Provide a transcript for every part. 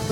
సినీ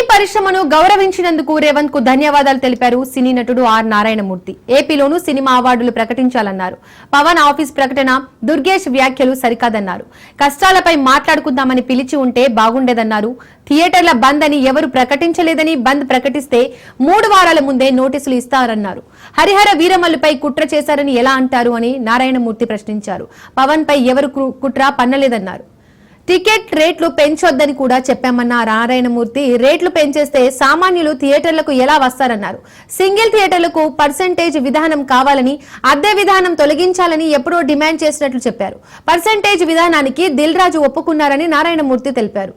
పరిశ్రమను గౌరవించినందుకు రేవంత్ కు ధన్యవాదాలు తెలిపారు సినీ నటుడు ఆర్ నారాయణమూర్తి. ఏపీలోనూ సినిమా అవార్డులు ప్రకటించాలన్నారు. పవన్ ఆఫీస్ ప్రకటన, దుర్గేష్ వ్యాఖ్యలు సరికాదన్నారు. కష్టాలపై మాట్లాడుకుందామని పిలిచి ఉంటే బాగుండేదన్నారు. థియేటర్ల బంద్ అని ఎవరు ప్రకటించలేదని బంద్ ప్రకటిస్తే 3 వారాల ముందే నోటీసులు ఇస్తారన్నారు. హరిహర వీరమల్లుపై కుట్ర చేశారని ఎలా అంటారు అని నారాయణమూర్తి ప్రశ్నించారు. పవన్ పై ఎవరు కుట్ర పన్నలేదన్నారు. టికెట్ రేట్లు పెంచొద్దని కూడా చెప్పామన్న నారాయణమూర్తి రేట్లు పెంచేస్తే సామాన్యులు థియేటర్లకు ఎలా వస్తారన్నారు. సింగిల్ థియేటర్లకు పర్సెంటేజ్ విధానం కావాలని, అద్దె విధానం తొలగించాలని ఎప్పుడో డిమాండ్ చేసినట్లు చెప్పారు. పర్సెంటేజ్ విధానానికి దిల్ రాజు ఒప్పుకున్నారని నారాయణమూర్తి తెలిపారు.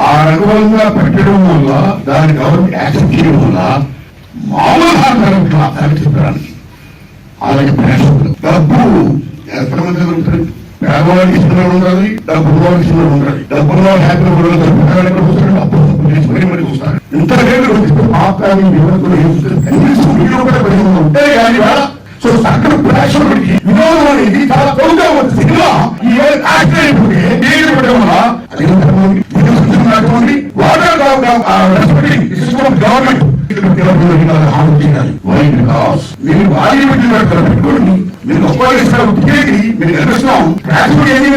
ఆ రకంగా పెట్టడం వల్ల దాని గవర్నమెంట్ యాక్సెప్ట్ చేయడం వల్ల మామూలు చెప్పడానికి అలాగే డబ్బు ఎంతమంది దొరుకుతుంది. పేదవాళ్ళకి ఇష్టంగా ఉండాలి, డబ్బు ఉన్నవాళ్ళకి ఇష్టంగా ఉండాలి. డబ్బు ఉన్న వాళ్ళు హ్యాపీగా ఉండాలి. అప్పుడు మరి చూస్తారు. ఇంత లేదు ఉంటే కానీ సో అక్కడ ప్రేక్షకుడికి వినోదం అనేది చాలా తొలుగా వచ్చింది. సినిమా ఈ గవర్నమెంట్ మీరు వారి పెట్టుకోండి. మీరు ఉపయోగిస్తారు మీరు కనిపిస్తున్నాం. ప్రేక్షకుడు ఏమి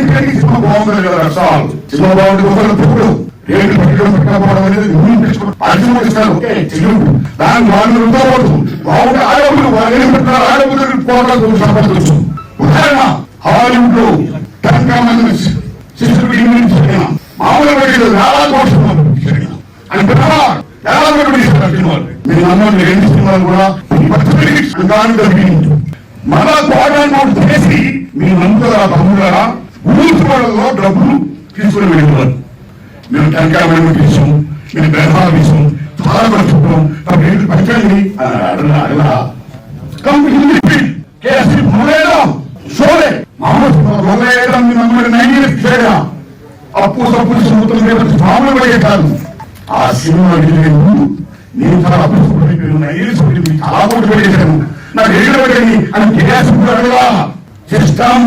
సినిమా బాగుంటుంది కదా, రసాలు సినిమా బాగుంటుంది పెట్టుకోవడం రేట్లు పెట్టడం పెట్టకపోవడం అనేది పరిశ్రమ ఇస్తారు. దాని వాళ్ళు బాగుంటే ఆడవులు వాళ్ళు ఏం పెట్టారు, ఆడవులు పోరాటం సంపాదించు. ఉదాహరణ హాలీవుడ్ లో మామూలు పెట్టలేదు, చాలా కోట్లు అంటే మీరు నమ్మండి. 2 సినిమాలు కూడా మళ్ళా కోటాన్ని చేసి మీ నమ్ముతారా తమ్ముడారా ఊరుకోవడంలో డబ్బులు తీసుకుని వెళ్ళేవారు. మేము టెంకాయ మేము తీసాం, మేము బెహార్ తీసాం, చాలా కూడా చెప్పాం. కాబట్టి పంచండి అప్పు తప్పు మామూలు పడేటాను. ఆ సినిమా ముందు నేను చాలా అప్పు చాలా కోట్లు పడేశాను. నాకు ఎదురు పడేది అని సిస్టమ్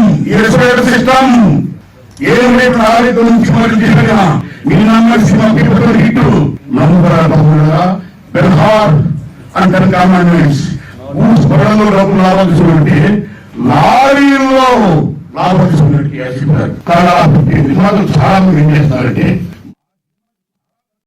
సిస్టమ్ ఏమైతే ఆరోగ్యం నుంచి చేసినా మీ నమ్మ సినిమా హిట్ నమ్ముతారా బెహార్ అంటారు. గవర్నమెంట్స్ ఊసుపడంలో డబ్బులు లాభం తీసుకుంటే లారీల్లో లాభం తీసుకున్నట్టు చాలా మంది ఏం చేస్తున్నారంటే